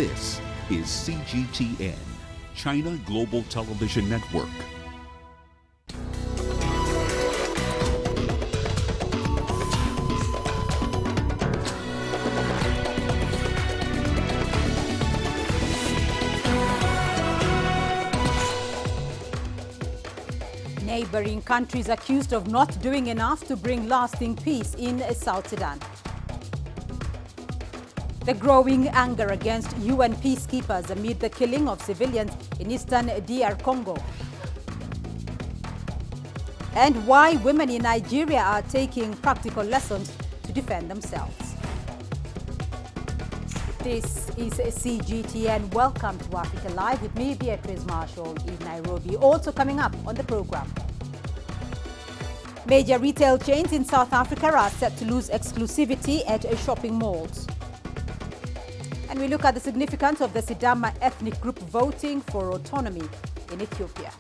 This is CGTN, China Global Television Network. Neighboring countries accused of not doing enough to bring lasting peace in South Sudan. The growing anger against UN peacekeepers amid the killing of civilians in eastern DR Congo. And why women in Nigeria are taking practical lessons to defend themselves. This is CGTN. Welcome to Africa Live with me, Beatrice Marshall in Nairobi. Also coming up on the program. Major retail chains in South Africa are set to lose exclusivity at shopping malls. And we look at the significance of the Sidama ethnic group voting for autonomy in Ethiopia.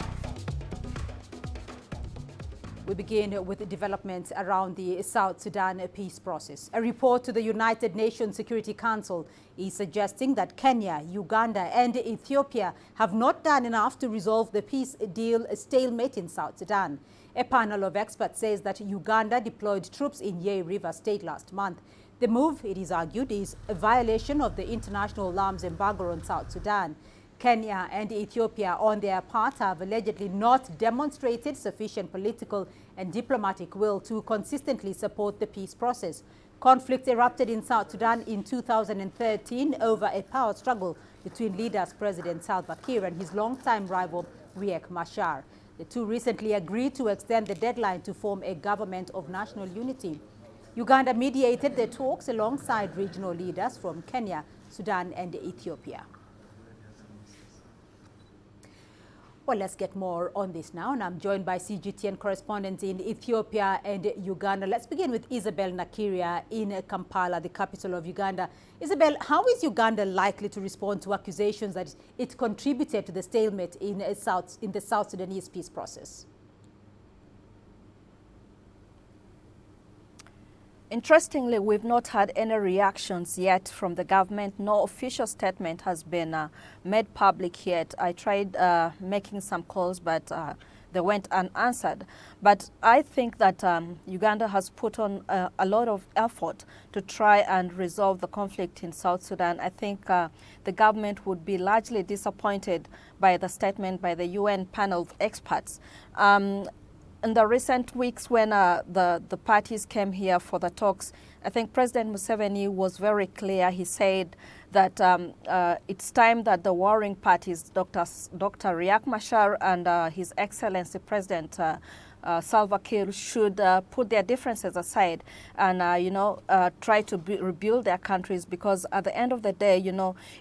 We begin with the developments around the South Sudan peace process. A report to the United Nations Security Council is suggesting that Kenya, Uganda and Ethiopia have not done enough to resolve the peace deal stalemate in South Sudan. A panel of experts says that Uganda deployed troops in Yei River State last month. The move, it is argued, is a violation of the international arms embargo on South Sudan. Kenya and Ethiopia, on their part, have allegedly not demonstrated sufficient political and diplomatic will to consistently support the peace process. Conflict erupted in South Sudan in 2013 over a power struggle between leaders President Salva Kiir and his longtime rival Riek Machar. The two recently agreed to extend the deadline to form a government of national unity. Uganda mediated the talks alongside regional leaders from Kenya, Sudan and Ethiopia. Well, let's get more on this now, and I'm joined by CGTN correspondents in Ethiopia and Uganda. Let's begin with Isabel Nakiria in Kampala, the capital of Uganda. Isabel, how is Uganda likely to respond to accusations that it contributed to the stalemate in the South Sudanese peace process? Interestingly, we've not had any reactions yet from the government. No official statement has been made public yet. I tried making some calls, but they went unanswered. But I think that Uganda has put on a lot of effort to try and resolve the conflict in South Sudan. I think the government would be largely disappointed by the statement by the UN panel of experts. In the recent weeks when the parties came here for the talks, I think President Museveni was very clear. He said that it's time that the warring parties, Dr. Riek Machar and His Excellency President Salva Kiir, should put their differences aside and, try to rebuild their countries, because at the end of the day,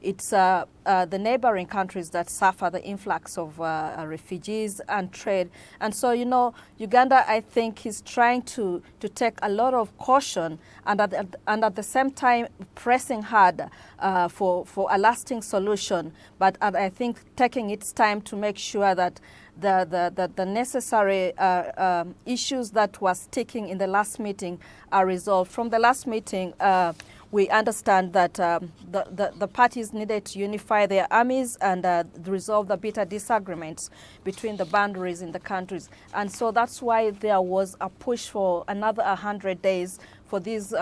it's the neighboring countries that suffer the influx of refugees and trade. And so, Uganda, I think, is trying to take a lot of caution and at the same time pressing hard for a lasting solution. But I think taking its time to make sure that the necessary issues that were sticking in the last meeting are resolved. From the last meeting, we understand that the parties needed to unify their armies and resolve the bitter disagreements between the boundaries in the countries. And so that's why there was a push for another 100 days for these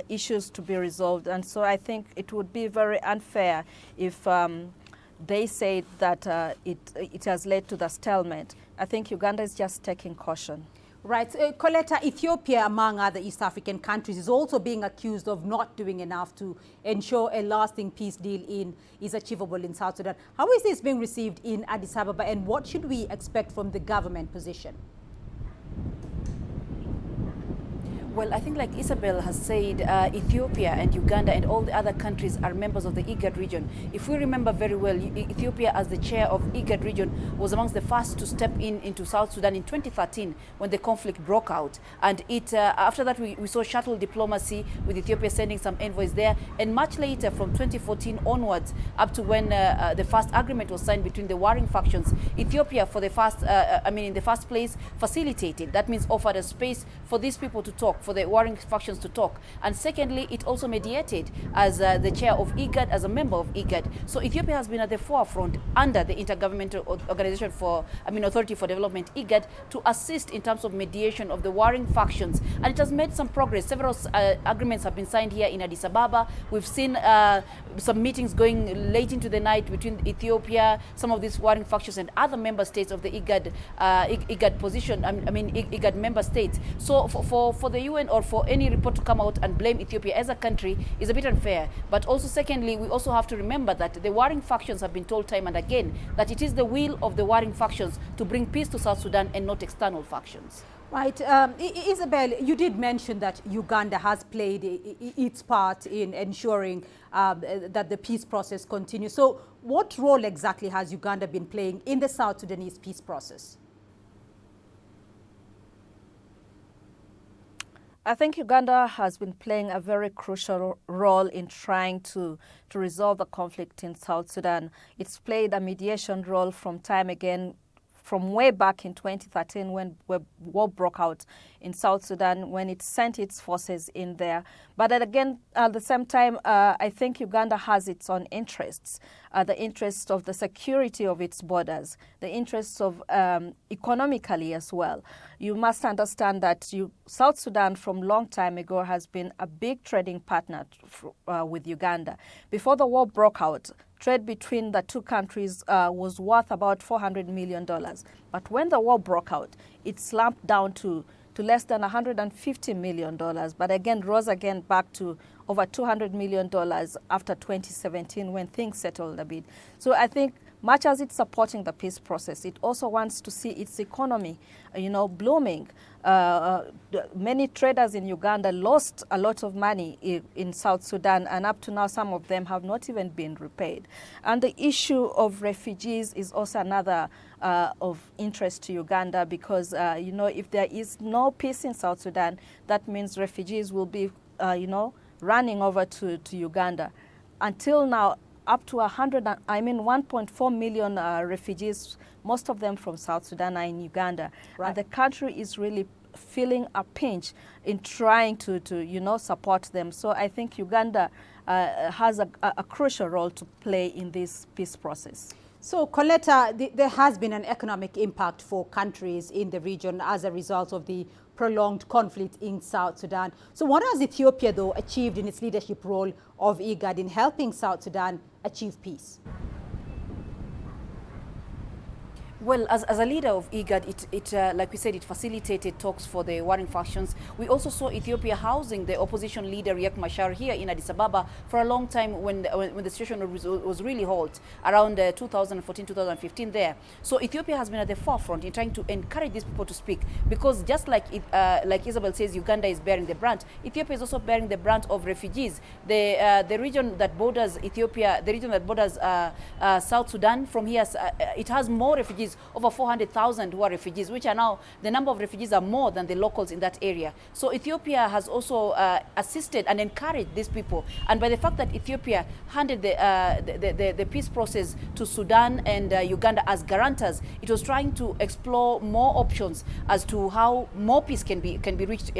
issues to be resolved. And so I think it would be very unfair if they say that it has led to the stalemate. I think Uganda is just taking caution. Right. Coletta, Ethiopia, among other East African countries, is also being accused of not doing enough to ensure a lasting peace deal is achievable in South Sudan. How is this being received in Addis Ababa, and what should we expect from the government position? Well, I think, like Isabel has said, Ethiopia and Uganda and all the other countries are members of the IGAD region. If we remember very well, Ethiopia, as the chair of IGAD region, was amongst the first to step into South Sudan in 2013 when the conflict broke out. And after that, we saw shuttle diplomacy with Ethiopia sending some envoys there. And much later, from 2014 onwards, up to when the first agreement was signed between the warring factions, Ethiopia, for the first, in the first place, facilitated. That means offered a space for these people to talk, for the warring factions to talk. And secondly, it also mediated as the chair of IGAD, as a member of IGAD. So Ethiopia has been at the forefront under the Intergovernmental Organization Authority for Development, IGAD, to assist in terms of mediation of the warring factions. And it has made some progress. Several agreements have been signed here in Addis Ababa. We've seen some meetings going late into the night between Ethiopia, some of these warring factions, and other member states of the IGAD position, IGAD member states. So for the UN or for any report to come out and blame Ethiopia as a country is a bit unfair. But also secondly, we also have to remember that the warring factions have been told time and again that it is the will of the warring factions to bring peace to South Sudan and not external factions. Right. Isabel, you did mention that Uganda has played its part in ensuring that the peace process continues. So what role exactly has Uganda been playing in the South Sudanese peace process? I think Uganda has been playing a very crucial role in trying to resolve the conflict in South Sudan. It's played a mediation role from time again, from way back in 2013 when war broke out in South Sudan, when it sent its forces in there. But again, at the same time, I think Uganda has its own interests, the interests of the security of its borders, the interests of economically as well. You must understand that South Sudan from long time ago has been a big trading partner with Uganda. Before the war broke out, trade between the two countries was worth about $400 million. But when the war broke out, it slumped down to less than $150 million, but again rose again back to over $200 million after 2017 when things settled a bit. So I think much as it's supporting the peace process, it also wants to see its economy, blooming. Many traders in Uganda lost a lot of money in South Sudan, and up to now some of them have not even been repaid. And the issue of refugees is also another of interest to Uganda because, if there is no peace in South Sudan, that means refugees will be, running over to Uganda. Until now, up to 1.4 million refugees, most of them from South Sudan, are in Uganda. Right. And the country is really feeling a pinch in trying to support them. So I think Uganda has a crucial role to play in this peace process. So, Coletta, there has been an economic impact for countries in the region as a result of the prolonged conflict in South Sudan. So what has Ethiopia, though, achieved in its leadership role of IGAD in helping South Sudan achieve peace? Well, as a leader of IGAD, it like we said, it facilitated talks for the warring factions. We also saw Ethiopia housing the opposition leader Riek Machar here in Addis Ababa for a long time when the situation was really hot around 2014-2015 there. So Ethiopia has been at the forefront in trying to encourage these people to speak, because just like Isabel says, Uganda is bearing the brunt. Ethiopia is also bearing the brunt of refugees. The region that borders Ethiopia, the region that borders South Sudan, from here, it has more refugees. Over 400,000 who are refugees, which are now, the number of refugees are more than the locals in that area. So Ethiopia has also assisted and encouraged these people. And by the fact that Ethiopia handed the peace process to Sudan and Uganda as guarantors, it was trying to explore more options as to how more peace can be reached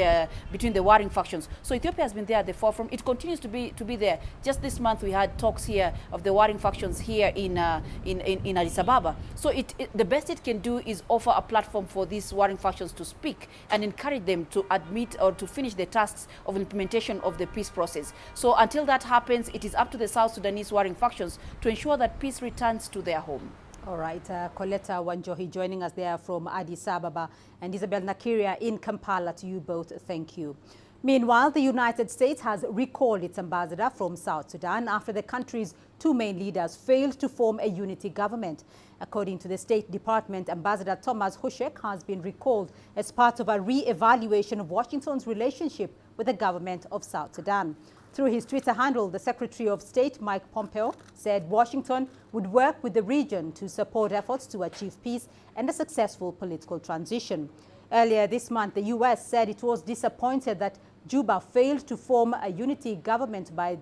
between the warring factions. So Ethiopia has been there at the forefront. It continues to be there. Just this month we had talks here of the warring factions here in Addis Ababa. So the best it can do is offer a platform for these warring factions to speak and encourage them to admit or to finish the tasks of implementation of the peace process. So until that happens, it is up to the South Sudanese warring factions to ensure that peace returns to their home. All right, Coletta Wanjohi joining us there from Addis Ababa, and Isabel Nakiria in Kampala. To you both, thank you. Meanwhile, the United States has recalled its ambassador from South Sudan after the country's two main leaders failed to form a unity government. According to the State Department, Ambassador Thomas Hushek has been recalled as part of a re-evaluation of Washington's relationship with the government of South Sudan. Through his Twitter handle, the Secretary of State, Mike Pompeo, said Washington would work with the region to support efforts to achieve peace and a successful political transition. Earlier this month, the U.S. said it was disappointed that Juba failed to form a unity government by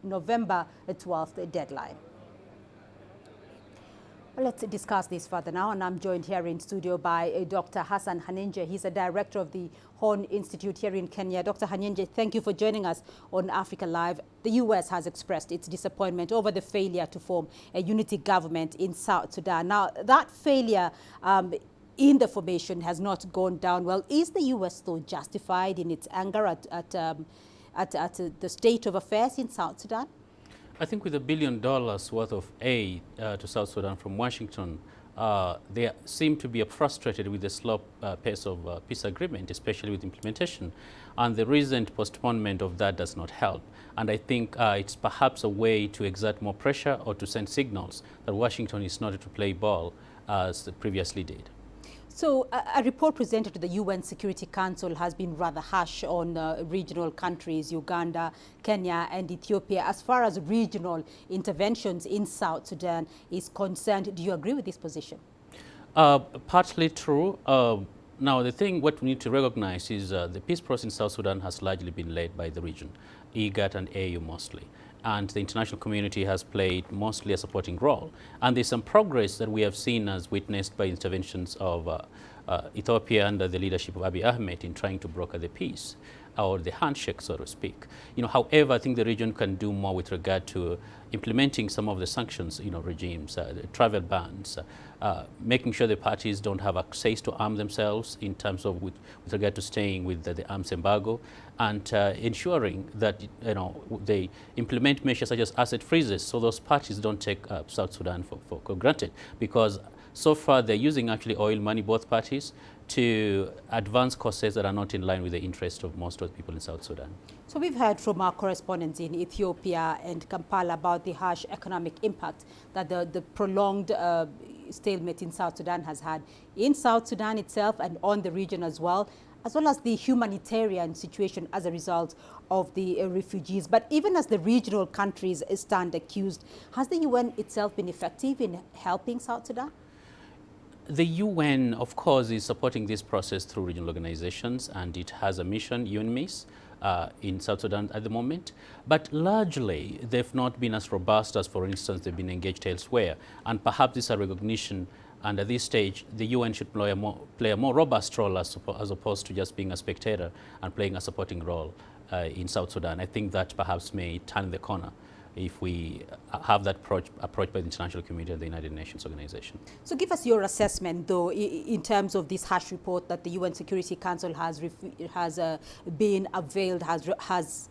November 12th deadline. Well, let's discuss this further now, and I'm joined here in studio by Dr. Hassan Hanenje. He's a director of the Horn Institute here in Kenya. Dr. Hanenje, thank you for joining us on Africa Live. The U.S. has expressed its disappointment over the failure to form a unity government in South Sudan. Now, that failure in the formation has not gone down well. Is the U.S. though justified in its anger at the state of affairs in South Sudan? I think with $1 billion worth of aid to South Sudan from Washington, they seem to be frustrated with the slow pace of peace agreement, especially with implementation. And the recent postponement of that does not help. And I think it's perhaps a way to exert more pressure or to send signals that Washington is not to play ball as it previously did. So a report presented to the UN Security Council has been rather harsh on regional countries, Uganda, Kenya and Ethiopia, as far as regional interventions in South Sudan is concerned. Do you agree with this position? Partly true. Now, what we need to recognize is the peace process in South Sudan has largely been led by the region, IGAD and AU mostly. And the international community has played mostly a supporting role. And there's some progress that we have seen as witnessed by interventions of Ethiopia under the leadership of Abiy Ahmed in trying to broker the peace, or the handshake, so to speak. However, I think the region can do more with regard to implementing some of the sanctions, regimes, the travel bans, making sure the parties don't have access to arm themselves in terms of with regard to staying with the arms embargo, and ensuring that they implement measures such as asset freezes, so those parties don't take South Sudan for granted, because so far they're using actually oil money, both parties, to advance causes that are not in line with the interest of most of the people in South Sudan. So we've heard from our correspondents in Ethiopia and Kampala about the harsh economic impact that the prolonged stalemate in South Sudan has had in South Sudan itself and on the region as well as the humanitarian situation as a result of the refugees. But even as the regional countries stand accused, has the UN itself been effective in helping South Sudan? The UN, of course, is supporting this process through regional organizations, and it has a mission, UNMISS, in South Sudan at the moment. But largely, they've not been as robust as, for instance, they've been engaged elsewhere. And perhaps this is a recognition, and at this stage, the UN should play a more robust role as opposed to just being a spectator and playing a supporting role in South Sudan. I think that perhaps may turn the corner if we have that approach by the international community and the United Nations organization. So give us your assessment, though, in terms of this harsh report that the UN Security Council has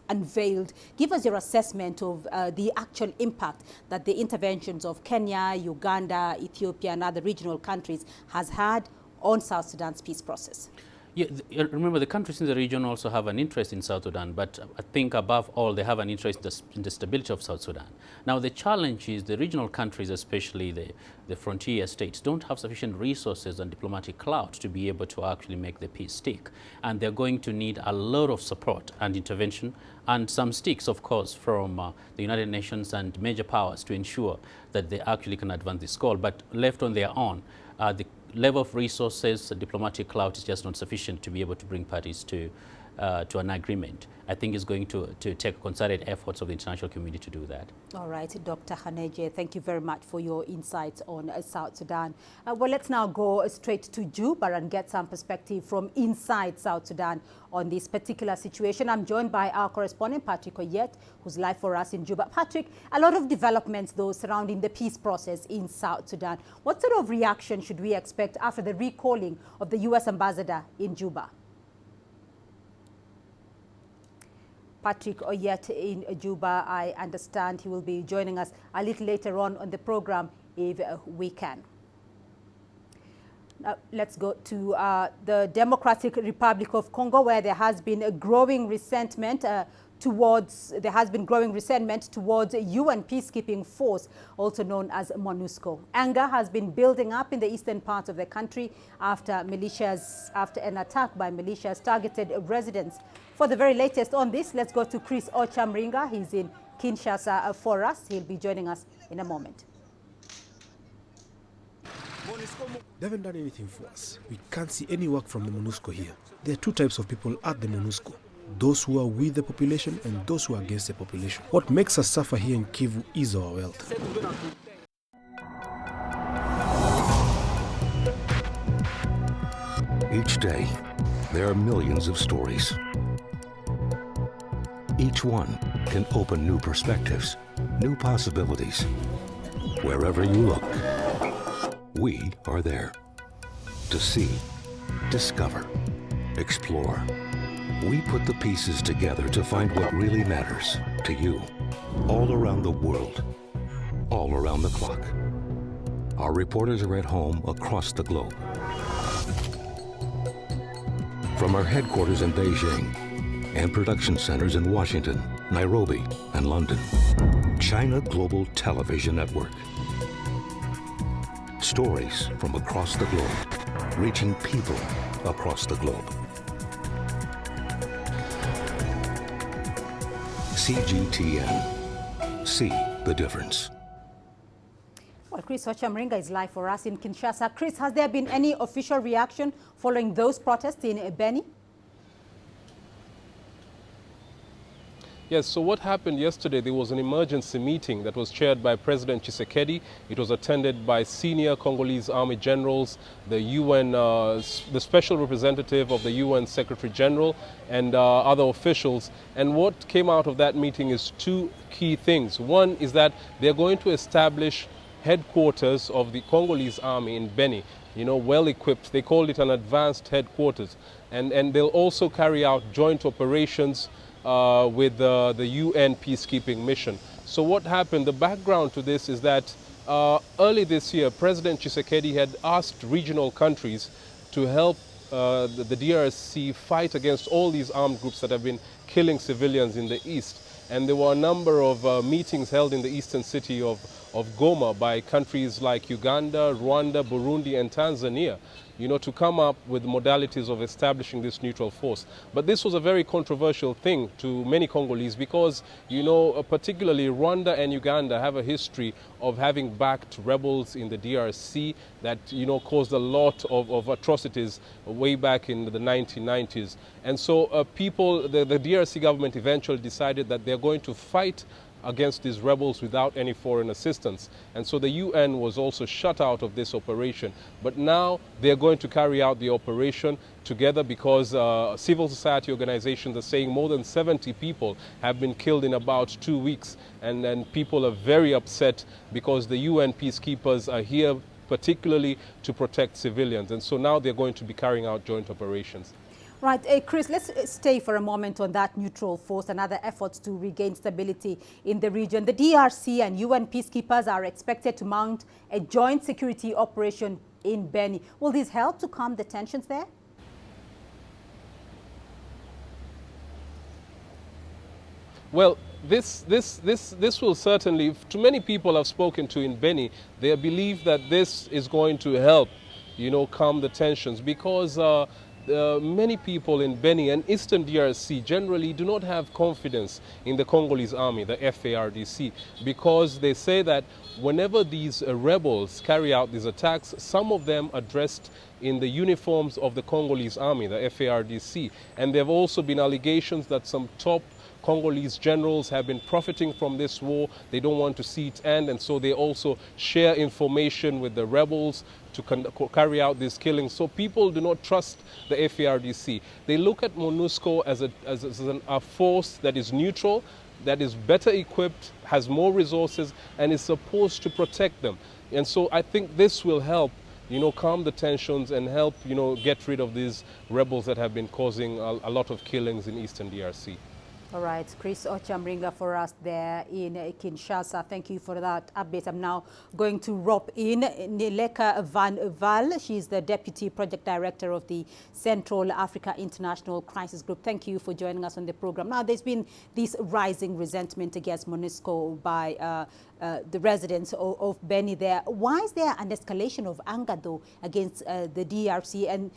unveiled. Give us your assessment of the actual impact that the interventions of Kenya, Uganda, Ethiopia and other regional countries has had on South Sudan's peace process. Yeah, remember, the countries in the region also have an interest in South Sudan, but I think above all, they have an interest in the stability of South Sudan. Now, the challenge is the regional countries, especially the frontier states, don't have sufficient resources and diplomatic clout to be able to actually make the peace stick. And they're going to need a lot of support and intervention, and some sticks, of course, from the United Nations and major powers to ensure that they actually can advance this goal. But left on their own, the level of resources, diplomatic clout is just not sufficient to be able to bring parties to an agreement. I think it's going to take concerted efforts of the international community to do that. All right, Dr. Hanenje, thank you very much for your insights on South Sudan. Well, let's now go straight to Juba and get some perspective from inside South Sudan on this particular situation. I'm joined by our correspondent, Patrick Oyet, who's live for us in Juba. Patrick, a lot of developments, though, surrounding the peace process in South Sudan. What sort of reaction should we expect after the recalling of the U.S. ambassador in Juba? Patrick Oyet in Juba, I understand he will be joining us a little later on the program if we can. Now, let's go to the Democratic Republic of Congo, where there has been a growing resentment towards UN peacekeeping force, also known as MONUSCO. Anger has been building up in the eastern part of the country after an attack by militias targeted residents. For the very latest on this, let's go to Chris Ochamringa. He's in Kinshasa for us. He'll be joining us in a moment. They haven't done anything for us. We can't see any work from the MONUSCO here. There are two types of people at the MONUSCO: those who are with the population and those who are against the population. What makes us suffer here in Kivu is our wealth. Each day, there are millions of stories. Each one can open new perspectives, new possibilities. Wherever you look, we are there. To see, discover, explore. We put the pieces together to find what really matters to you, all around the world, all around the clock. Our reporters are at home across the globe. From our headquarters in Beijing and production centers in Washington, Nairobi, and London, China Global Television Network. Stories from across the globe, reaching people across the globe. CGTN. See the difference. Well, Chris Ochamringa is live for us in Kinshasa. Chris, has there been any official reaction following those protests in Beni? Yes, so what happened yesterday, there was an emergency meeting that was chaired by President Tshisekedi. It was attended by senior Congolese army generals, the UN, the special representative of the UN Secretary General, and other officials. And what came out of that meeting is two key things. One is that they're going to establish headquarters of the Congolese army in Beni, well equipped. They called it an advanced headquarters. And they'll also carry out joint operations with the UN peacekeeping mission. So what happened, the background to this is that early this year, President Tshisekedi had asked regional countries to help the DRC fight against all these armed groups that have been killing civilians in the east. And there were a number of meetings held in the eastern city of Goma by countries like Uganda, Rwanda, Burundi, and Tanzania, to come up with modalities of establishing this neutral force. But this was a very controversial thing to many Congolese because, particularly Rwanda and Uganda have a history of having backed rebels in the DRC that, caused a lot of atrocities way back in the 1990s. And so the DRC government eventually decided that they're going to fight against these rebels without any foreign assistance. And so the UN was also shut out of this operation. But now they're going to carry out the operation together because civil society organizations are saying more than 70 people have been killed in about 2 weeks. And people are very upset because the UN peacekeepers are here particularly to protect civilians. And so now they're going to be carrying out joint operations. Right, Chris, let's stay for a moment on that neutral force and other efforts to regain stability in the region. The DRC and UN peacekeepers are expected to mount a joint security operation in Beni. Will this help to calm the tensions there? Well, this will certainly, to many people I've spoken to in Beni, they believe that this is going to help, calm the tensions because many people in Beni and Eastern DRC generally do not have confidence in the Congolese army, the FARDC, because they say that whenever these rebels carry out these attacks, some of them are dressed in the uniforms of the Congolese army, the FARDC. And there have also been allegations that some top Congolese generals have been profiting from this war. They don't want to see it end, and so they also share information with the rebels to carry out these killings. So people do not trust the FARDC. They look at MONUSCO as a force that is neutral, that is better equipped, has more resources, and is supposed to protect them. And so I think this will help calm the tensions and help, get rid of these rebels that have been causing a lot of killings in Eastern DRC. All right, Chris Ochamringa for us there in Kinshasa. Thank you for that update. I'm now going to rope in Nileka Van Val. She's the Deputy Project Director of the Central Africa International Crisis Group. Thank you for joining us on the program. Now, there's been this rising resentment against MONUSCO by the residents of Beni there. Why is there an escalation of anger, though, against the DRC and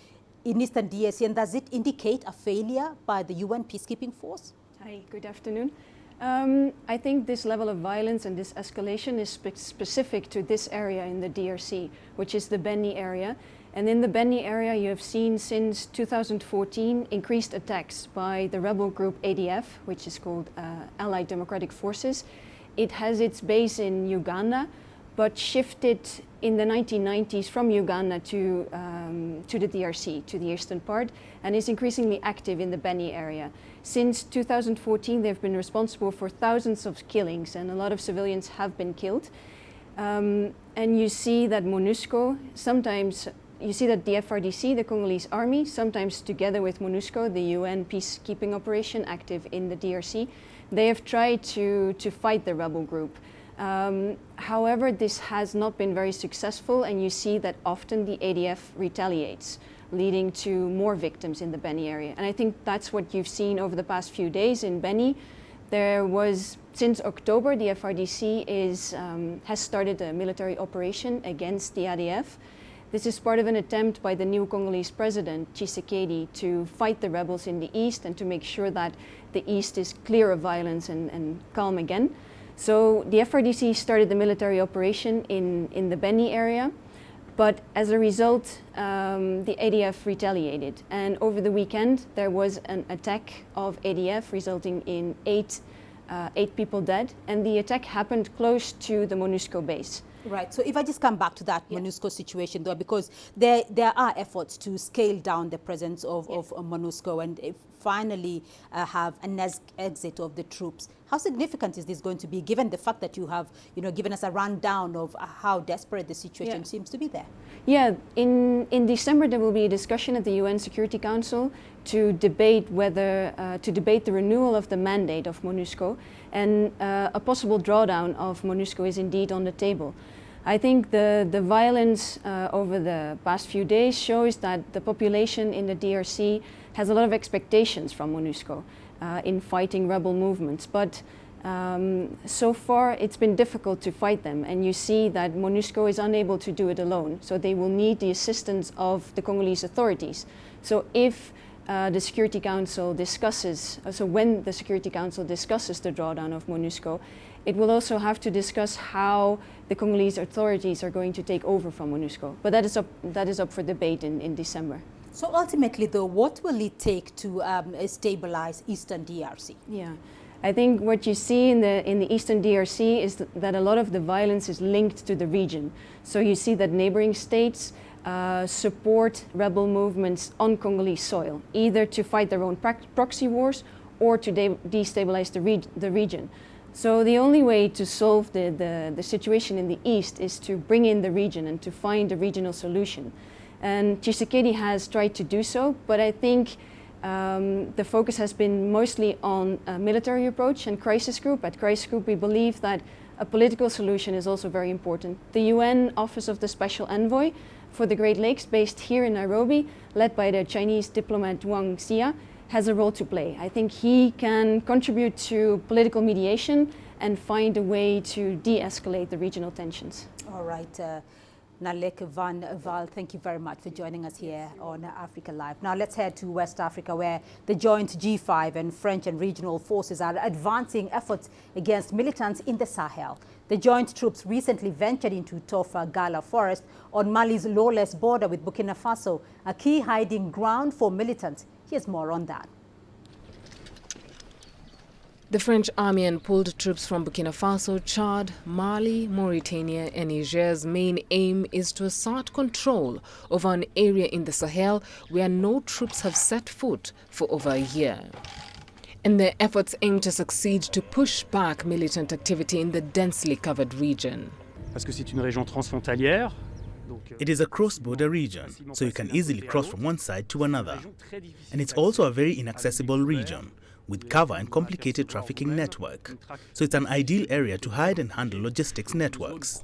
in Eastern DRC? And does it indicate a failure by the UN peacekeeping force? Hi, good afternoon. I think this level of violence and this escalation is specific to this area in the DRC, which is the Beni area. And in the Beni area, you have seen since 2014 increased attacks by the rebel group ADF, which is called Allied Democratic Forces. It has its base in Uganda, but shifted in the 1990s from Uganda to the DRC, to the eastern part, and is increasingly active in the Beni area. Since 2014, they've been responsible for thousands of killings, and a lot of civilians have been killed. And you see that MONUSCO, sometimes you see that the FRDC, the Congolese army, sometimes together with MONUSCO, the UN peacekeeping operation active in the DRC, they have tried to fight the rebel group. However, this has not been very successful, and you see that often the ADF retaliates, leading to more victims in the Beni area. And I think that's what you've seen over the past few days in Beni. There was, since October, the FRDC has started a military operation against the ADF. This is part of an attempt by the new Congolese president, Tshisekedi, to fight the rebels in the east and to make sure that the east is clear of violence and calm again. So the FRDC started the military operation in the Beni area, but as a result, the ADF retaliated. And over the weekend, there was an attack of ADF resulting in eight people dead, and the attack happened close to the MONUSCO base. Right. So if I just come back to that MONUSCO situation, though, because there are efforts to scale down the presence of MONUSCO and finally have an exit of the troops. How significant is this going to be, given the fact that you have, given us a rundown of how desperate the situation seems to be there? Yeah. In December, there will be a discussion at the UN Security Council to debate the renewal of the mandate of MONUSCO, and a possible drawdown of MONUSCO is indeed on the table. I think the violence over the past few days shows that the population in the DRC has a lot of expectations from MONUSCO in fighting rebel movements, but so far it's been difficult to fight them, and you see that MONUSCO is unable to do it alone, so they will need the assistance of the Congolese authorities. So if the Security Council discusses, when the Security Council discusses the drawdown of MONUSCO, it will also have to discuss how the Congolese authorities are going to take over from MONUSCO. But that is up for debate in December. So ultimately, though, what will it take to stabilize Eastern DRC? Yeah, I think what you see in the Eastern DRC is that a lot of the violence is linked to the region. So you see that neighboring states support rebel movements on Congolese soil, either to fight their own proxy wars or to destabilize the region. So the only way to solve the situation in the east is to bring in the region and to find a regional solution. And Tshisekedi has tried to do so, but I think the focus has been mostly on a military approach and crisis group. At crisis group, we believe that a political solution is also very important. The UN Office of the Special Envoy for the Great Lakes, based here in Nairobi, led by the Chinese diplomat Wang Xia, has a role to play. I think he can contribute to political mediation and find a way to de-escalate the regional tensions. All right. Nalek Van Val, thank you very much for joining us here on Africa Live. Now let's head to West Africa, where the joint G5 and French and regional forces are advancing efforts against militants in the Sahel. The joint troops recently ventured into Tofa Gala forest on Mali's lawless border with Burkina Faso, a key hiding ground for militants. Here's more on that. The French army and pulled troops from Burkina Faso, Chad, Mali, Mauritania and Niger's main aim is to assert control over an area in the Sahel where no troops have set foot for over a year. And their efforts aim to succeed to push back militant activity in the densely covered region. It is a cross-border region, so you can easily cross from one side to another. And it's also a very inaccessible region, with cover and complicated trafficking network. So it's an ideal area to hide and handle logistics networks.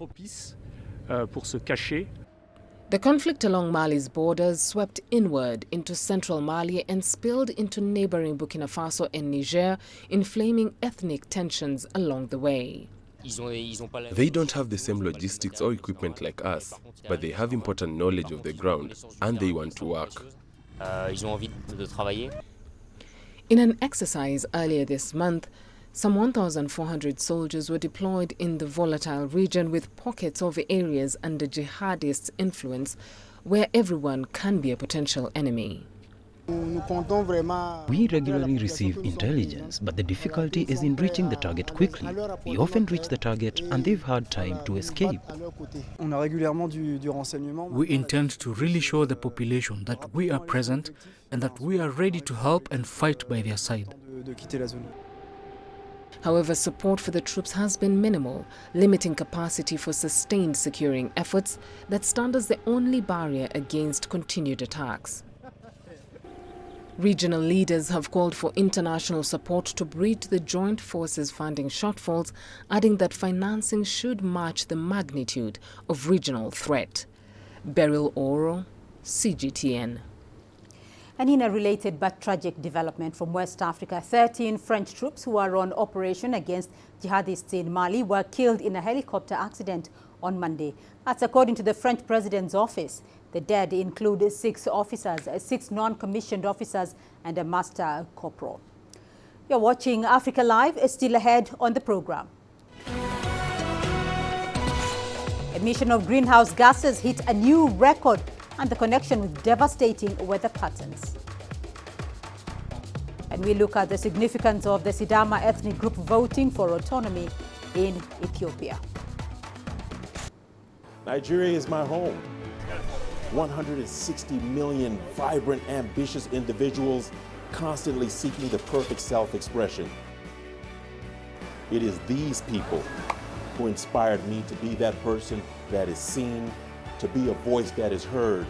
The conflict along Mali's borders swept inward into central Mali and spilled into neighboring Burkina Faso and Niger, inflaming ethnic tensions along the way. They don't have the same logistics or equipment like us, but they have important knowledge of the ground and they want to work. In an exercise earlier this month, some 1,400 soldiers were deployed in the volatile region with pockets of areas under jihadists' influence where everyone can be a potential enemy. We regularly receive intelligence, but the difficulty is in reaching the target quickly. We often reach the target and they've had time to escape. We intend to really show the population that we are present and that we are ready to help and fight by their side. However, support for the troops has been minimal, limiting capacity for sustained securing efforts that stand as the only barrier against continued attacks. Regional leaders have called for international support to bridge the joint forces funding shortfalls, adding that financing should match the magnitude of regional threat. Beryl Oro, CGTN. And in a related but tragic development from West Africa, 13 French troops who are on operation against jihadists in Mali were killed in a helicopter accident on Monday. That's according to the French president's office. The dead include 6 officers, 6 non-commissioned officers and a master corporal. You're watching Africa Live. Still ahead on the program. Emission of greenhouse gases hit a new record and the connection with devastating weather patterns. And we look at the significance of the Sidama ethnic group voting for autonomy in Ethiopia. Nigeria is my home. 160 million vibrant, ambitious individuals constantly seeking the perfect self-expression. It is these people who inspired me to be that person that is seen, to be a voice that is heard,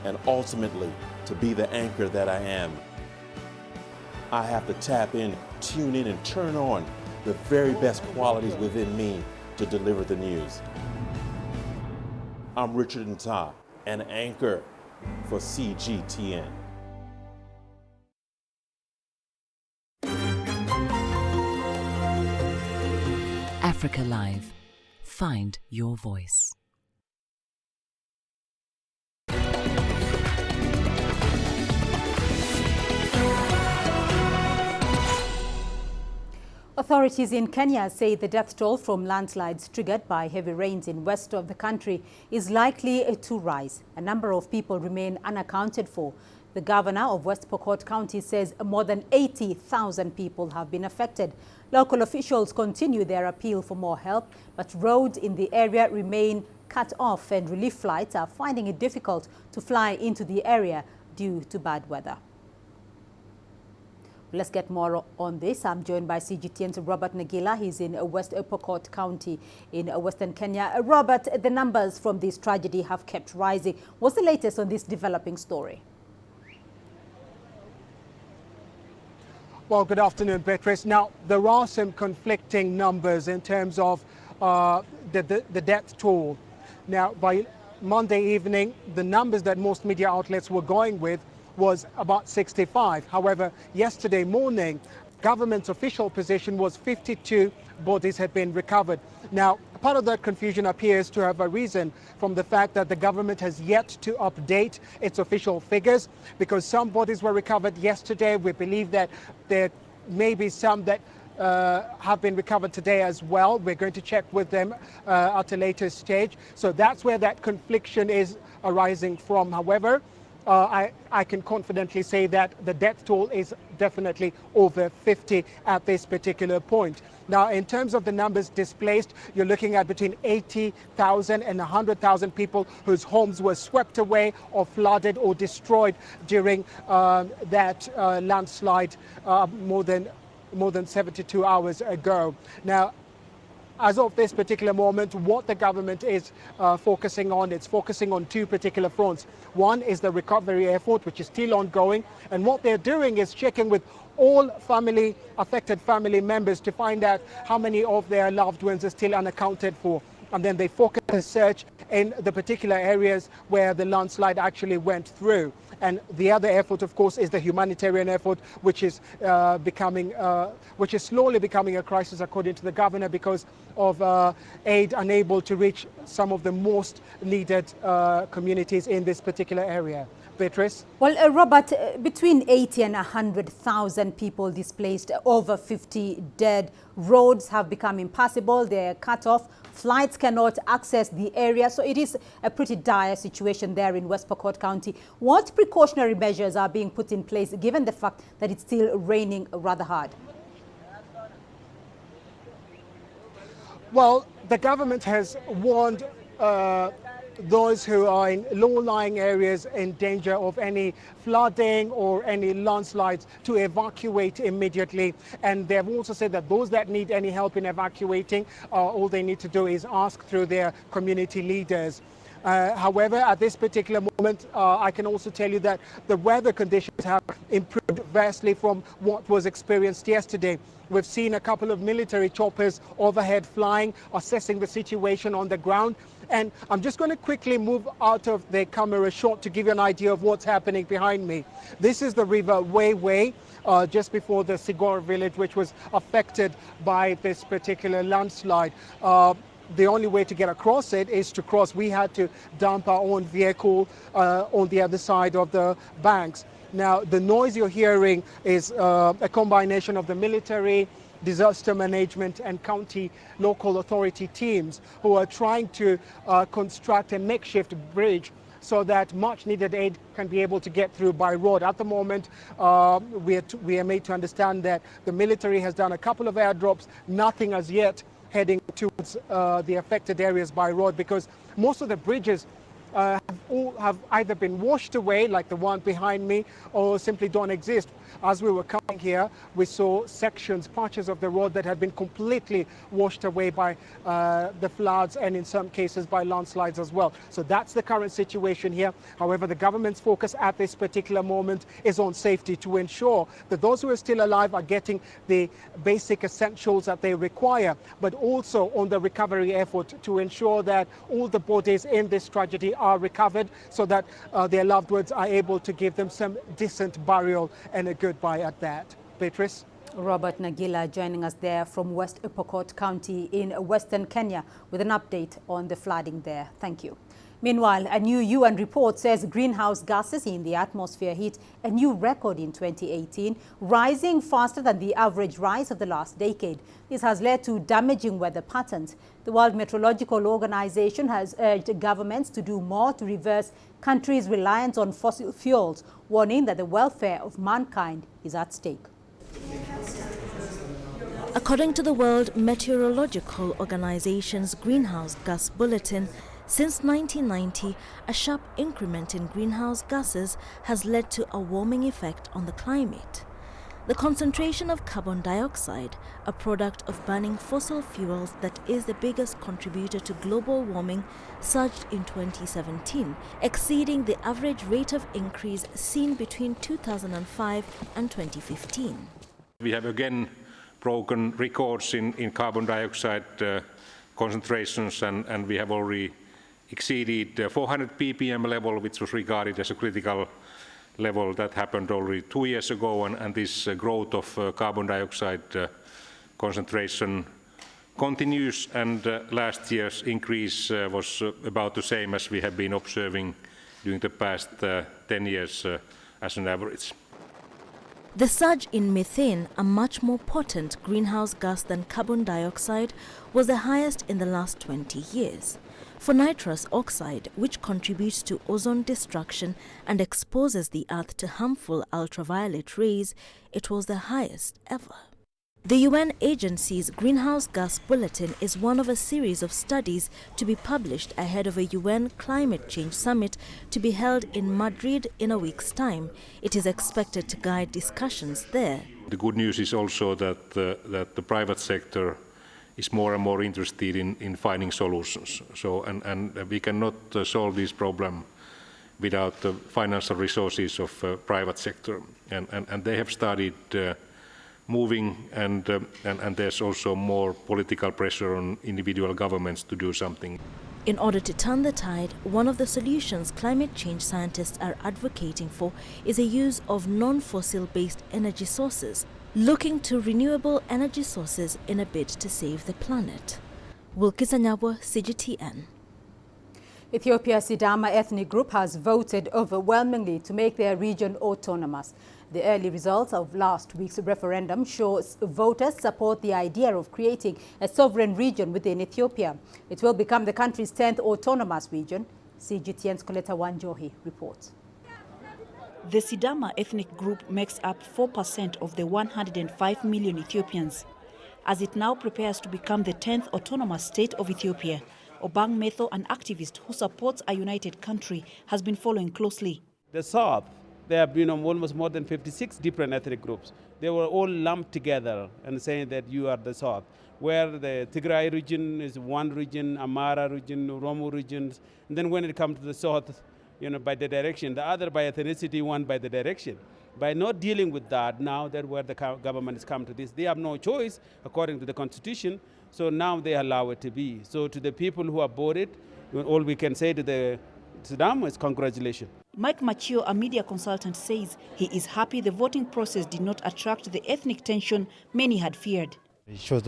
and ultimately to be the anchor that I am. I have to tap in, tune in, and turn on the very best qualities within me to deliver the news. I'm Richard Nta, an anchor for CGTN. Africa Live. Find your voice. Authorities in Kenya say the death toll from landslides triggered by heavy rains in west of the country is likely to rise. A number of people remain unaccounted for. The governor of West Pokot County says more than 80,000 people have been affected. Local officials continue their appeal for more help, but roads in the area remain cut off and relief flights are finding it difficult to fly into the area due to bad weather. Let's get more on this. I'm joined by CGTN's Robert Nagila. He's in West Pokot County in Western Kenya. Robert, the numbers from this tragedy have kept rising. What's the latest on this developing story? Well, good afternoon, Beatrice. Now, there are some conflicting numbers in terms of the death toll. Now, by Monday evening, the numbers that most media outlets were going with was about 65. However, yesterday morning, government's official position was 52 bodies had been recovered. Now, part of that confusion appears to have arisen from the fact that the government has yet to update its official figures, because some bodies were recovered yesterday. We believe that there may be some that have been recovered today as well. We're going to check with them at a later stage. So that's where that confliction is arising from. However, I can confidently say that the death toll is definitely over 50 at this particular point. Now, in terms of the numbers displaced, you're looking at between 80,000 and 100,000 people whose homes were swept away or flooded or destroyed during that landslide more than 72 hours ago. Now, as of this particular moment, what the government is focusing on, it's focusing on 2 particular fronts. One is the recovery effort, which is still ongoing. And what they're doing is checking with all affected family members to find out how many of their loved ones are still unaccounted for. And then they focus the search in the particular areas where the landslide actually went through. And the other effort, of course, is the humanitarian effort, which is slowly becoming a crisis, according to the governor, because of aid unable to reach some of the most needed communities in this particular area. Beatrice? Well, Robert, between 80 and 100,000 people displaced, over 50 dead. Roads have become impassable. They're cut off Flights cannot access the area, so it is a pretty dire situation there in West Pokot County. What precautionary measures are being put in place given the fact that it's still raining rather hard? Well, the government has warned those who are in low-lying areas in danger of any flooding or any landslides to evacuate immediately. And they have also said that those that need any help in evacuating, all they need to do is ask through their community leaders. However, at this particular moment, I can also tell you that the weather conditions have improved vastly from what was experienced yesterday. We've seen a couple of military choppers overhead flying, assessing the situation on the ground. And I'm just going to quickly move out of the camera shot to give you an idea of what's happening behind me. This is the river Weiwei, just before the Sigor village, which was affected by this particular landslide. The only way to get across it is to cross. We had to dump our own vehicle on the other side of the banks. Now, the noise you're hearing is a combination of the military, disaster management and county local authority teams who are trying to construct a makeshift bridge so that much needed aid can be able to get through by road. At the moment, we are made to understand that the military has done a couple of airdrops, nothing as yet heading towards the affected areas by road, because most of the bridges have either been washed away, like the one behind me, or simply don't exist. As we were coming here, we saw sections, patches of the road that had been completely washed away by the floods and in some cases by landslides as well. So that's the current situation here. However, the government's focus at this particular moment is on safety, to ensure that those who are still alive are getting the basic essentials that they require, but also on the recovery effort to ensure that all the bodies in this tragedy are recovered so that their loved ones are able to give them some decent burial and a goodbye at that. Beatrice? Robert Nagila joining us there from West Pokot County in Western Kenya with an update on the flooding there. Thank you. Meanwhile, a new UN report says greenhouse gases in the atmosphere hit a new record in 2018, rising faster than the average rise of the last decade. This has led to damaging weather patterns. The World Meteorological Organization has urged governments to do more to reverse countries' reliance on fossil fuels, warning that the welfare of mankind is at stake. According to the World Meteorological Organization's greenhouse gas bulletin, since 1990, a sharp increment in greenhouse gases has led to a warming effect on the climate. The concentration of carbon dioxide, a product of burning fossil fuels that is the biggest contributor to global warming, surged in 2017, exceeding the average rate of increase seen between 2005 and 2015. We have again broken records in carbon dioxide concentrations, and we have already exceeded 400 ppm level, which was regarded as a critical level. That happened already 2 years ago, and this growth of carbon dioxide concentration continues, and last year's increase was about the same as we have been observing during the past 10 years as an average. The surge in methane, a much more potent greenhouse gas than carbon dioxide, was the highest in the last 20 years. For nitrous oxide, which contributes to ozone destruction and exposes the Earth to harmful ultraviolet rays, it was the highest ever. The UN agency's Greenhouse Gas Bulletin is one of a series of studies to be published ahead of a UN Climate Change Summit to be held in Madrid in a week's time. It is expected to guide discussions there. The good news is also that the private sector is more and more interested in finding solutions. And we cannot solve this problem without the financial resources of private sector. And they have started moving, and there's also more political pressure on individual governments to do something. In order to turn the tide, one of the solutions climate change scientists are advocating for is a use of non-fossil-based energy sources, looking to renewable energy sources in a bid to save the planet. Wilkisanyabwa, CGTN. Ethiopia's Sidama ethnic group has voted overwhelmingly to make their region autonomous. The early results of last week's referendum shows voters support the idea of creating a sovereign region within Ethiopia. It will become the country's 10th autonomous region. CGTN's Coletta Wanjohi reports. The Sidama ethnic group makes up 4% of the 105 million Ethiopians. As it now prepares to become the 10th autonomous state of Ethiopia, Obang Metho, an activist who supports a united country, has been following closely. The South, there have been almost more than 56 different ethnic groups. They were all lumped together and saying that you are the South, where the Tigray region is one region, Amara region, Oromo regions. And then when it comes to the South, by the direction, the other by ethnicity, one by the direction. By not dealing with that, now that where the government has come to this, they have no choice according to the constitution. So now they allow it to be. So to the people who have bought it, all we can say to the Sudan is congratulations. Mike Machio, a media consultant, says he is happy the voting process did not attract the ethnic tension many had feared. It shows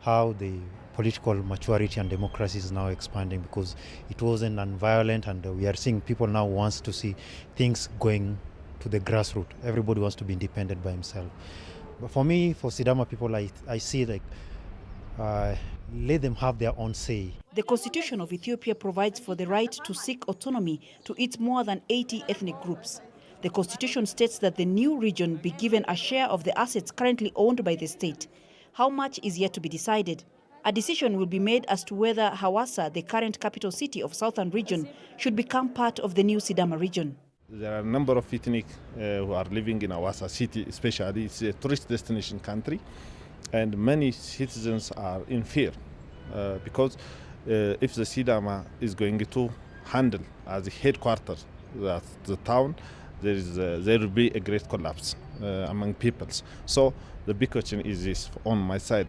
how the political maturity and democracy is now expanding, because it wasn't non-violent, and we are seeing people now wants to see things going to the grassroots. Everybody wants to be independent by himself. But for me, for Sidama people, I see let them have their own say. The Constitution of Ethiopia provides for the right to seek autonomy to its more than 80 ethnic groups. The Constitution states that the new region be given a share of the assets currently owned by the state. How much is yet to be decided. A decision will be made as to whether Hawassa, the current capital city of Southern region, should become part of the new Sidama region. There are a number of ethnic who are living in Hawassa city, especially. It's a tourist destination country, and many citizens are in fear because if the Sidama is going to handle as a headquarters the town, there will be a great collapse among peoples. So the big question is this on my side.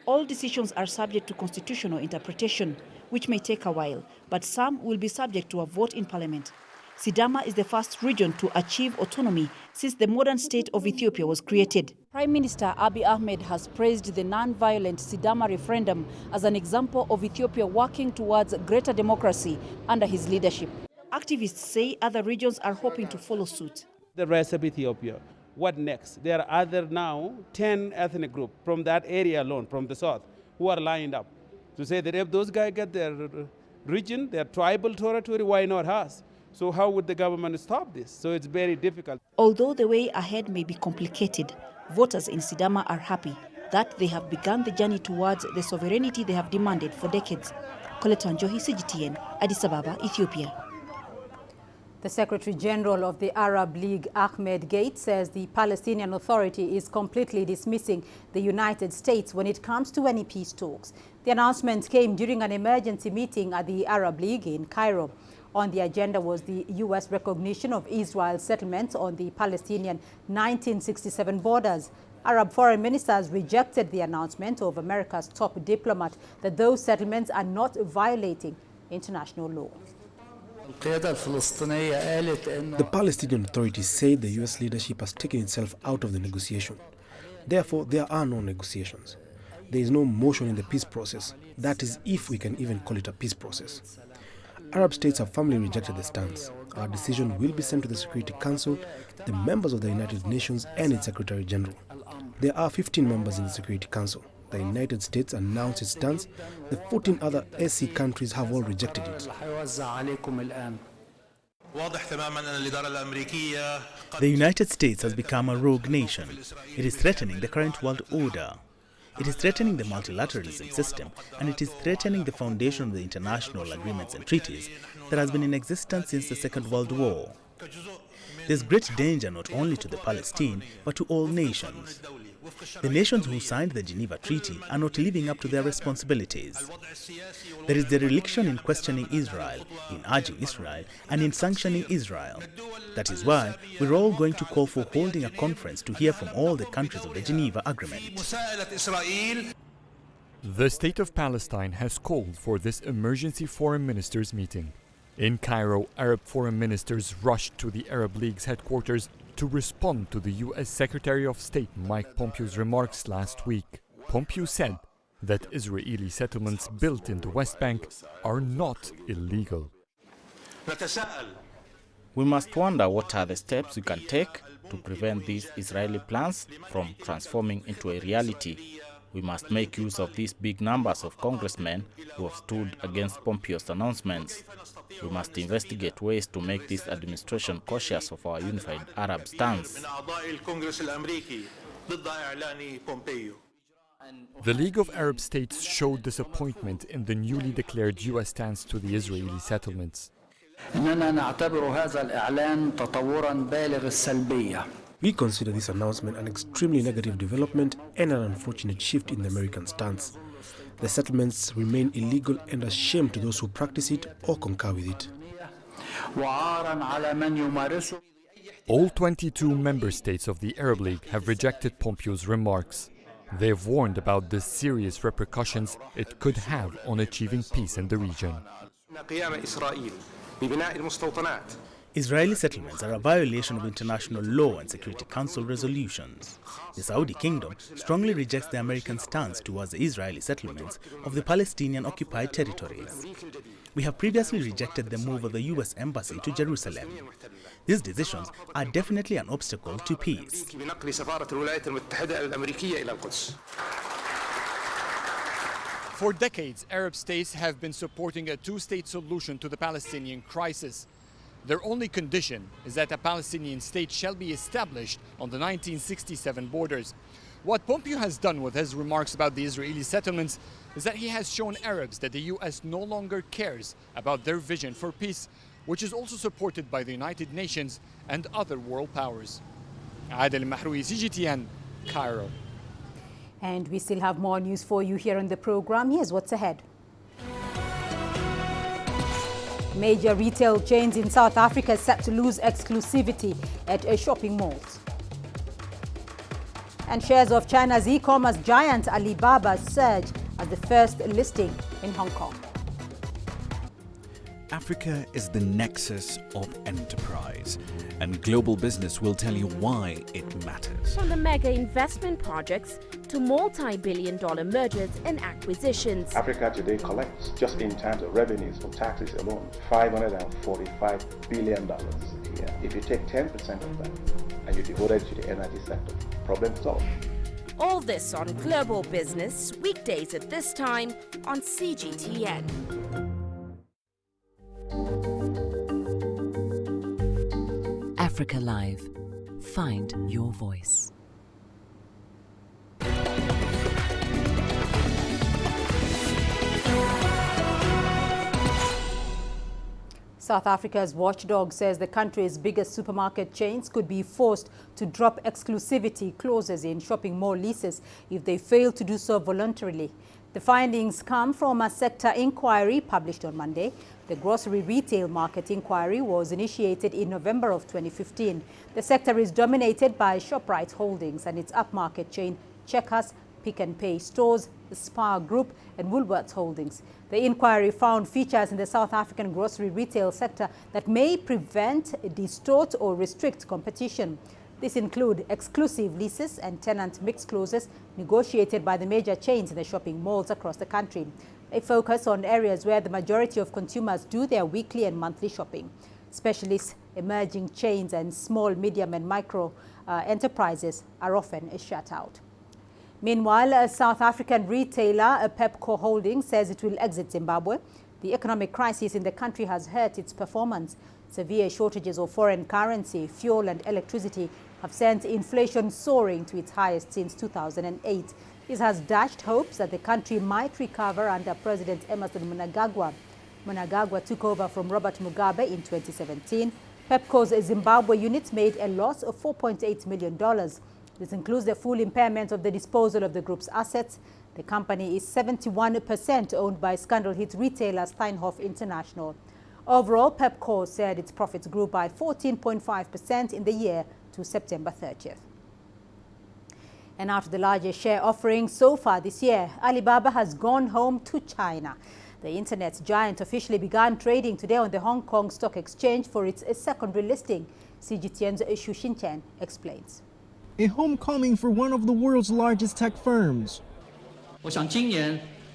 All decisions are subject to constitutional interpretation, which may take a while, but some will be subject to a vote in parliament. Sidama is the first region to achieve autonomy since the modern state of Ethiopia was created. Prime Minister Abiy Ahmed has praised the non-violent Sidama referendum as an example of Ethiopia working towards greater democracy under his leadership. Activists say other regions are hoping to follow suit. The rest of Ethiopia, what next? There are other now 10 ethnic groups from that area alone, from the south, who are lined up to say that if those guys get their region, their tribal territory, why not us? So how would the government stop this? So it's very difficult. Although the way ahead may be complicated, voters in Sidama are happy that they have begun the journey towards the sovereignty they have demanded for decades. Coletta Wanjohi, CGTN, Addis Ababa, Ethiopia. The Secretary General of the Arab League, Ahmed Gate, says the Palestinian Authority is completely dismissing the United States when it comes to any peace talks. The announcement came during an emergency meeting at the Arab League in Cairo. On the agenda was the U.S. recognition of Israel's settlements on the Palestinian 1967 borders. Arab foreign ministers rejected the announcement of America's top diplomat that those settlements are not violating international law. The Palestinian Authority said the U.S. leadership has taken itself out of the negotiation. Therefore, there are no negotiations. There is no motion in the peace process. That is, if we can even call it a peace process. Arab states have firmly rejected the stance. Our decision will be sent to the Security Council, the members of the United Nations and its Secretary General. There are 15 members in the Security Council. The United States announced its stance. The 14 other SC countries have all rejected it. The United States has become a rogue nation. It is threatening the current world order. It is threatening the multilateralism system, and it is threatening the foundation of the international agreements and treaties that has been in existence since the Second World War. There is great danger not only to the Palestine, but to all nations. The nations who signed the Geneva Treaty are not living up to their responsibilities. There is dereliction in questioning Israel, in urging Israel, and in sanctioning Israel. That is why we're all going to call for holding a conference to hear from all the countries of the Geneva Agreement. The State of Palestine has called for this emergency foreign ministers meeting. In Cairo, Arab foreign ministers rushed to the Arab League's headquarters to respond to the U.S. Secretary of State Mike Pompeo's remarks last week. Pompeo said that Israeli settlements built in the West Bank are not illegal. We must wonder what are the steps we can take to prevent these Israeli plans from transforming into a reality. We must make use of these big numbers of congressmen who have stood against Pompeo's announcements. We must investigate ways to make this administration cautious of our unified Arab stance. The League of Arab States showed disappointment in the newly declared U.S. stance to the Israeli settlements. We consider this announcement an extremely negative development and an unfortunate shift in the American stance. The settlements remain illegal and a shame to those who practice it or concur with it. All 22 member states of the Arab League have rejected Pompeo's remarks. They have warned about the serious repercussions it could have on achieving peace in the region. Israeli settlements are a violation of international law and Security Council resolutions. The Saudi Kingdom strongly rejects the American stance towards the Israeli settlements of the Palestinian-occupied territories. We have previously rejected the move of the U.S. Embassy to Jerusalem. These decisions are definitely an obstacle to peace. For decades, Arab states have been supporting a two-state solution to the Palestinian crisis. Their only condition is that a Palestinian state shall be established on the 1967 borders. What Pompeo has done with his remarks about the Israeli settlements is that he has shown Arabs that the U.S. no longer cares about their vision for peace, which is also supported by the United Nations and other world powers. Adel Mahroui, CGTN, Cairo. And we still have more news for you here on the program. Here's what's ahead. Major retail chains in South Africa set to lose exclusivity at shopping malls. And shares of China's e-commerce giant Alibaba surge as the first listing in Hong Kong. Africa is the nexus of enterprise, and global business will tell you why it matters. From the mega investment projects to multi-billion-dollar mergers and acquisitions. Africa today collects, just in terms of revenues from taxes alone, $545 billion a year. If you take 10% of that and you devote it to the energy sector, problem solved. All this on Global Business, weekdays at this time on CGTN. Africa Live. Find your voice. South Africa's watchdog says the country's biggest supermarket chains could be forced to drop exclusivity clauses in shopping mall leases if they fail to do so voluntarily. The findings come from a sector inquiry published on Monday. The grocery retail market inquiry was initiated in November of 2015. The sector is dominated by ShopRite Holdings and its upmarket chain Checkers, Pick n Pay Stores, Spar Group and Woolworths Holdings. The inquiry found features in the South African grocery retail sector that may prevent, distort or restrict competition. These include exclusive leases and tenant mix clauses negotiated by the major chains in the shopping malls across the country. They focus on areas where the majority of consumers do their weekly and monthly shopping. Specialists, emerging chains and small, medium and micro enterprises are often shut out. Meanwhile, a South African retailer, Pepco Holdings, says it will exit Zimbabwe. The economic crisis in the country has hurt its performance. Severe shortages of foreign currency, fuel and electricity have sent inflation soaring to its highest since 2008. This has dashed hopes that the country might recover under President Emmerson Mnangagwa. Mnangagwa took over from Robert Mugabe in 2017. Pepco's Zimbabwe unit made a loss of $4.8 million. This includes the full impairment of the disposal of the group's assets. The company is 71% owned by scandal-hit retailer Steinhoff International. Overall, Pepco said its profits grew by 14.5% in the year to September 30th. And after the largest share offering so far this year, Alibaba has gone home to China. The internet giant officially began trading today on the Hong Kong Stock Exchange for its secondary listing. CGTN's Xu Xinchen explains. A homecoming for one of the world's largest tech firms.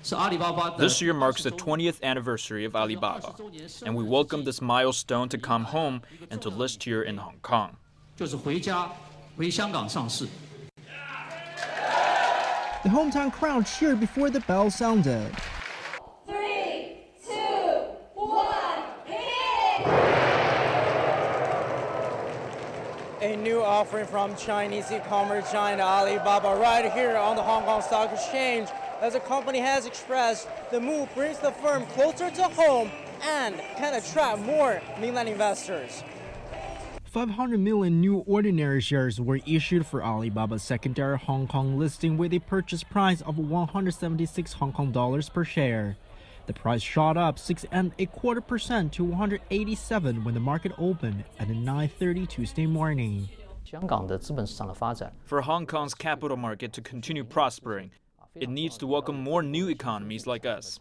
This year marks the 20th anniversary of Alibaba, and we welcome this milestone to come home and to list here in Hong Kong. The hometown crowd cheered before the bell sounded. 3, 2, 1, hit! A new offering from Chinese e-commerce giant Alibaba right here on the Hong Kong Stock Exchange. As the company has expressed, the move brings the firm closer to home and can attract more mainland investors. 500 million new ordinary shares were issued for Alibaba's secondary Hong Kong listing with a purchase price of 176 Hong Kong dollars per share. The price shot up 6.25% to 187 when the market opened at 9:30 Tuesday morning. For Hong Kong's capital market to continue prospering, it needs to welcome more new economies like us.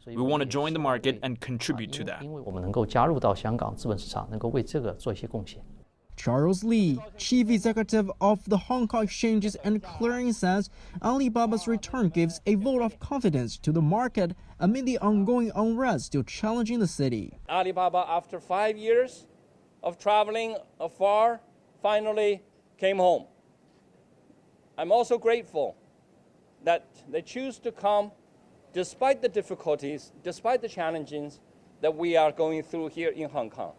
We want to join the market and contribute to that. Charles Lee, chief executive of the Hong Kong Exchanges and Clearing, says Alibaba's return gives a vote of confidence to the market amid the ongoing unrest still challenging the city. Alibaba, after 5 years of traveling afar, finally came home. I'm also grateful that they choose to come despite the difficulties, despite the challenges that we are going through here in Hong Kong.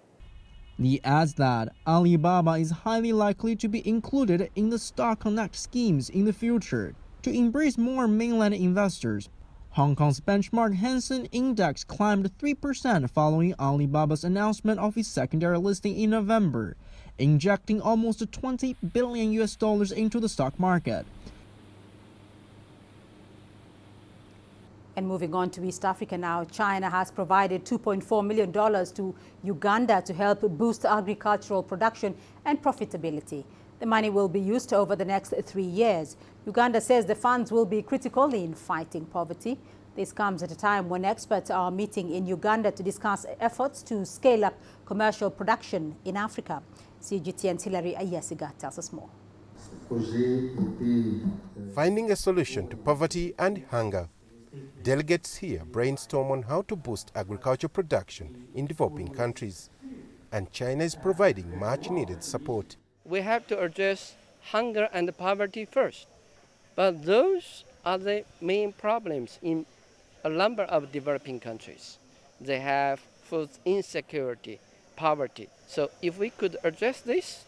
Lee adds that Alibaba is highly likely to be included in the Stock Connect schemes in the future to embrace more mainland investors. Hong Kong's benchmark Hang Seng Index climbed 3% following Alibaba's announcement of its secondary listing in November, injecting almost $20 billion into the stock market. And moving on to East Africa now, China has provided $2.4 million to Uganda to help boost agricultural production and profitability. The money will be used over the next 3 years. Uganda says the funds will be critical in fighting poverty. This comes at a time when experts are meeting in Uganda to discuss efforts to scale up commercial production in Africa. CGTN's Hilary Ayesiga tells us more. Finding a solution to poverty and hunger. Delegates here brainstorm on how to boost agriculture production in developing countries, and China is providing much-needed support. We have to address hunger and poverty first, but those are the main problems in a number of developing countries. They have food insecurity, poverty. So if we could address this,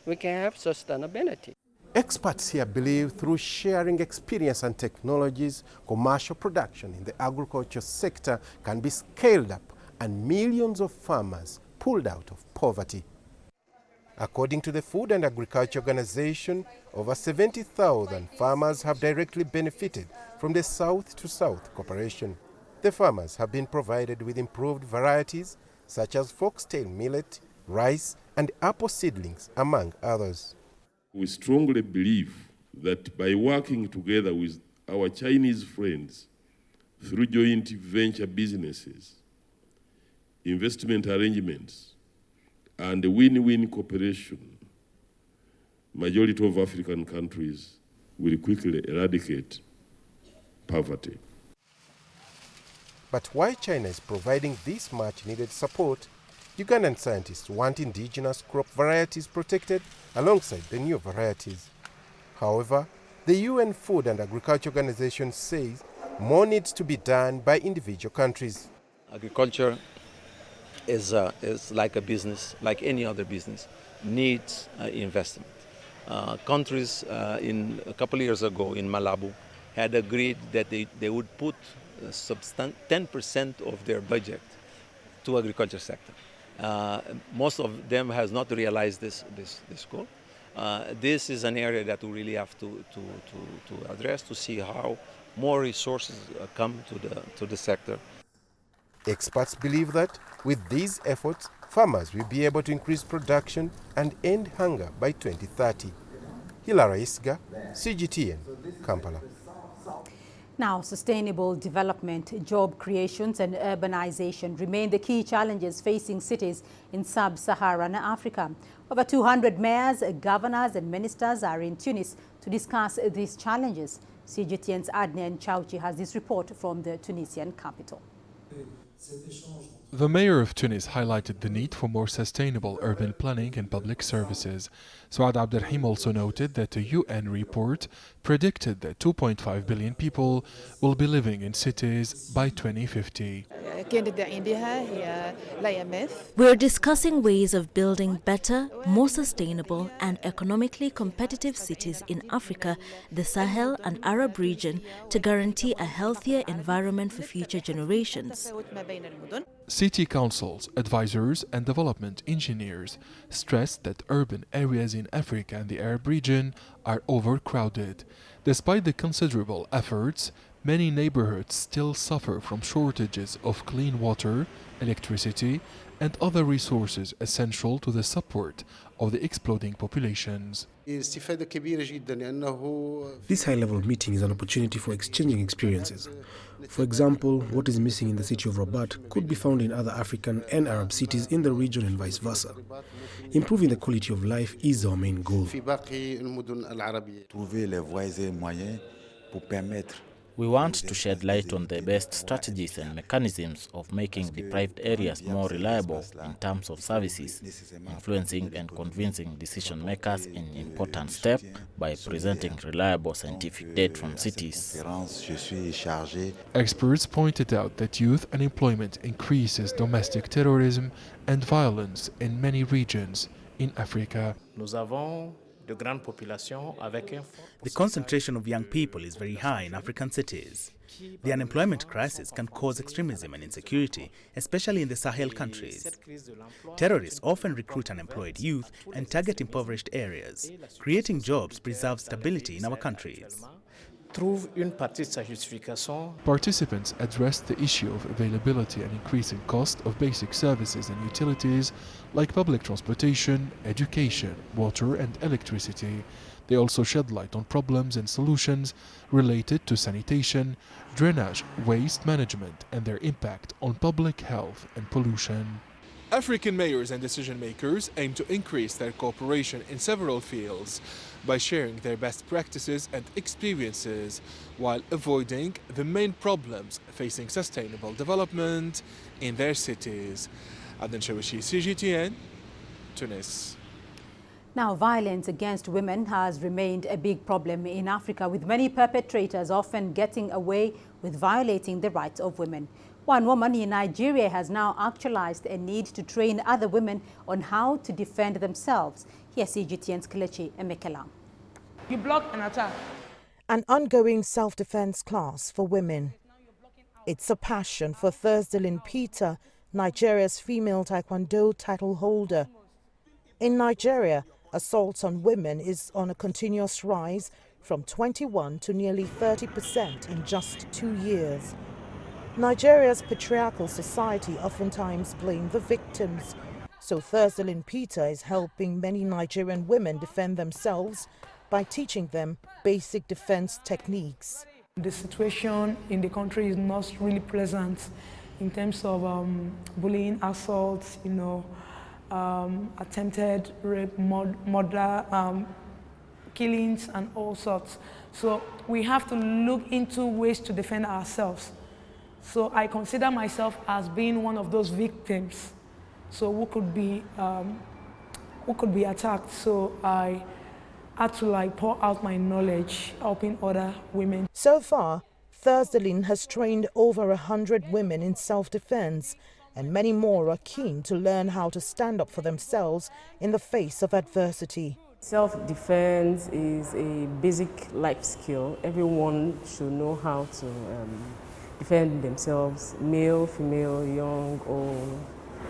we can have sustainability. Experts here believe through sharing experience and technologies, commercial production in the agriculture sector can be scaled up and millions of farmers pulled out of poverty. According to the Food and Agriculture Organization, over 70,000 farmers have directly benefited from the South-to-South cooperation. The farmers have been provided with improved varieties such as foxtail millet, rice, and apple seedlings, among others. We strongly believe that by working together with our Chinese friends through joint venture businesses, investment arrangements, and win-win cooperation, majority of African countries will quickly eradicate poverty. But while China is providing this much-needed support, Ugandan scientists want indigenous crop varieties protected alongside the new varieties. However, the UN Food and Agriculture Organization says more needs to be done by individual countries. Agriculture is like a business, like any other business, needs investment. Countries in a couple of years ago in Malabo had agreed that they would put 10% of their budget to agriculture sector. Most of them has not realized this goal. This is an area that we really have to address to see how more resources come to the sector. Experts believe that with these efforts, farmers will be able to increase production and end hunger by 2030. Hilary Isga, CGTN, Kampala. Now, sustainable development, job creations and urbanization remain the key challenges facing cities in sub-Saharan Africa. Over 200 mayors, governors and ministers are in Tunis to discuss these challenges. CGTN's Adnan Chauchi has this report from the Tunisian capital. The mayor of Tunis highlighted the need for more sustainable urban planning and public services. Souad Abderrahim also noted that a UN report predicted that 2.5 billion people will be living in cities by 2050. We're discussing ways of building better, more sustainable and economically competitive cities in Africa, the Sahel and Arab region to guarantee a healthier environment for future generations. City councils, advisors and development engineers stressed that urban areas in Africa and the Arab region are overcrowded. Despite the considerable efforts, many neighborhoods still suffer from shortages of clean water, electricity and other resources essential to the support of the exploding populations. This high-level meeting is an opportunity for exchanging experiences. For example, what is missing in the city of Rabat could be found in other African and Arab cities in the region and vice versa. Improving the quality of life is our main goal. We want to shed light on the best strategies and mechanisms of making deprived areas more reliable in terms of services, influencing and convincing decision makers an important step by presenting reliable scientific data from cities. Experts pointed out that youth unemployment increases domestic terrorism and violence in many regions in Africa. The concentration of young people is very high in African cities. The unemployment crisis can cause extremism and insecurity, especially in the Sahel countries. Terrorists often recruit unemployed youth and target impoverished areas. Creating jobs preserves stability in our countries. Participants addressed the issue of availability and increasing cost of basic services and utilities like public transportation, education, water and electricity. They also shed light on problems and solutions related to sanitation, drainage, waste management and their impact on public health and pollution. African mayors and decision-makers aim to increase their cooperation in several fields by sharing their best practices and experiences while avoiding the main problems facing sustainable development in their cities. Adnan Chauchi, CGTN, Tunis. Now, violence against women has remained a big problem in Africa, with many perpetrators often getting away with violating the rights of women. One woman in Nigeria has now actualized a need to train other women on how to defend themselves. Here's CGTN's Kelechi Emekela. You block an attack. An ongoing self-defense class for women. It's a passion for Thursdaylin Peter, Nigeria's female taekwondo title holder. In Nigeria, assaults on women is on a continuous rise from 21 to nearly 30% in just 2 years. Nigeria's patriarchal society oftentimes blame the victims. So Thursdaylin Peter is helping many Nigerian women defend themselves by teaching them basic defense techniques. The situation in the country is not really pleasant in terms of bullying, assaults, attempted rape, murder, killings and all sorts. So we have to look into ways to defend ourselves. So I consider myself as being one of those victims, so who could be attacked. So I had to pour out my knowledge, helping other women. So far, Thursdaylin has trained over 100 women in self-defense, and many more are keen to learn how to stand up for themselves in the face of adversity. Self-defense is a basic life skill. Everyone should know how to defend themselves, male, female, young, old.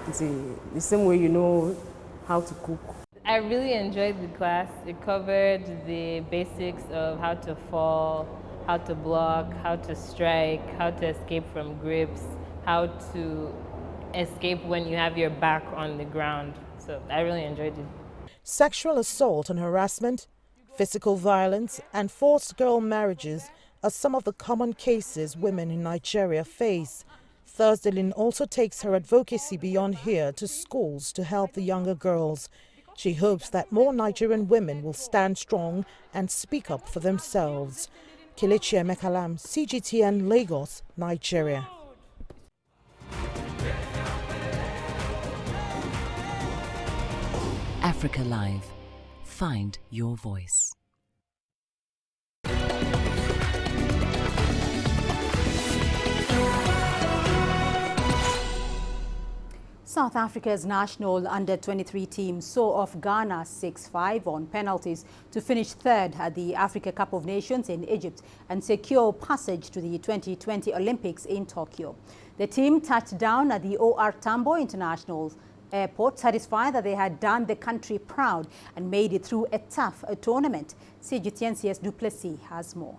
It's the same way you know how to cook. I really enjoyed the class. It covered the basics of how to fall, how to block, how to strike, how to escape from grips, how to escape when you have your back on the ground. So I really enjoyed it. Sexual assault and harassment, physical violence and forced girl marriages are some of the common cases women in Nigeria face. Thursdaylin also takes her advocacy beyond here to schools to help the younger girls. She hopes that more Nigerian women will stand strong and speak up for themselves. Kelechi Emekalam, CGTN, Lagos, Nigeria. Africa Live. Find your voice. South Africa's national under-23 team saw off Ghana 6-5 on penalties to finish third at the Africa Cup of Nations in Egypt and secure passage to the 2020 Olympics in Tokyo. The team touched down at the OR Tambo International Airport, satisfied that they had done the country proud and made it through a tough tournament. CGTN's Duplessis has more.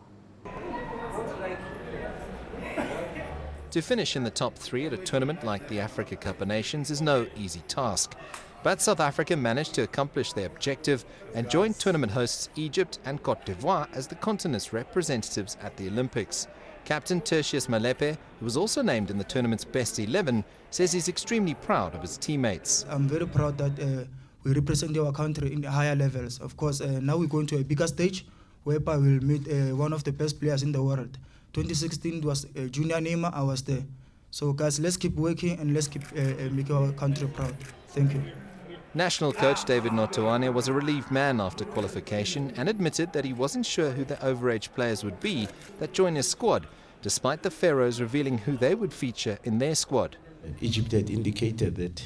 To finish in the top three at a tournament like the Africa Cup of Nations is no easy task. But South Africa managed to accomplish their objective and joined tournament hosts Egypt and Cote d'Ivoire as the continent's representatives at the Olympics. Captain Tertius Malepe, who was also named in the tournament's best 11, says he's extremely proud of his teammates. I'm very proud that we represent our country in the higher levels. Of course, now we're going to a bigger stage whereby we'll meet one of the best players in the world. 2016 was Junior Neymar, I was there. So guys, let's keep working and let's keep making our country proud. Thank you. National coach David Notoane was a relieved man after qualification and admitted that he wasn't sure who the overage players would be that joined his squad, despite the Pharaohs revealing who they would feature in their squad. Egypt had indicated that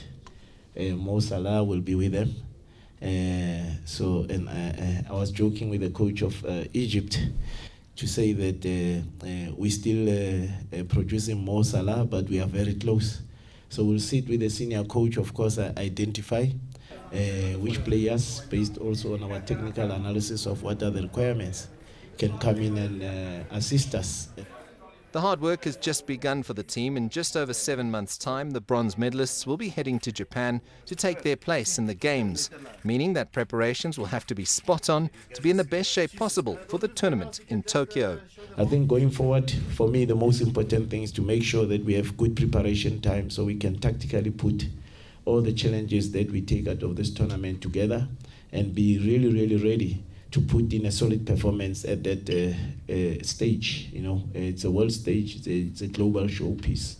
Mo Salah will be with them. I was joking with the coach of Egypt to say that we still producing Mo Salah, but we are very close. So we'll sit with the senior coach, of course, identify which players, based also on our technical analysis of what are the requirements, can come in and assist us. The hard work has just begun for the team. In just over 7 months' time, the bronze medalists will be heading to Japan to take their place in the Games, meaning that preparations will have to be spot on to be in the best shape possible for the tournament in Tokyo. I think going forward, for me, the most important thing is to make sure that we have good preparation time so we can tactically put all the challenges that we take out of this tournament together and be really, really ready to put in a solid performance at that stage. You know, it's a world stage, it's a global showpiece.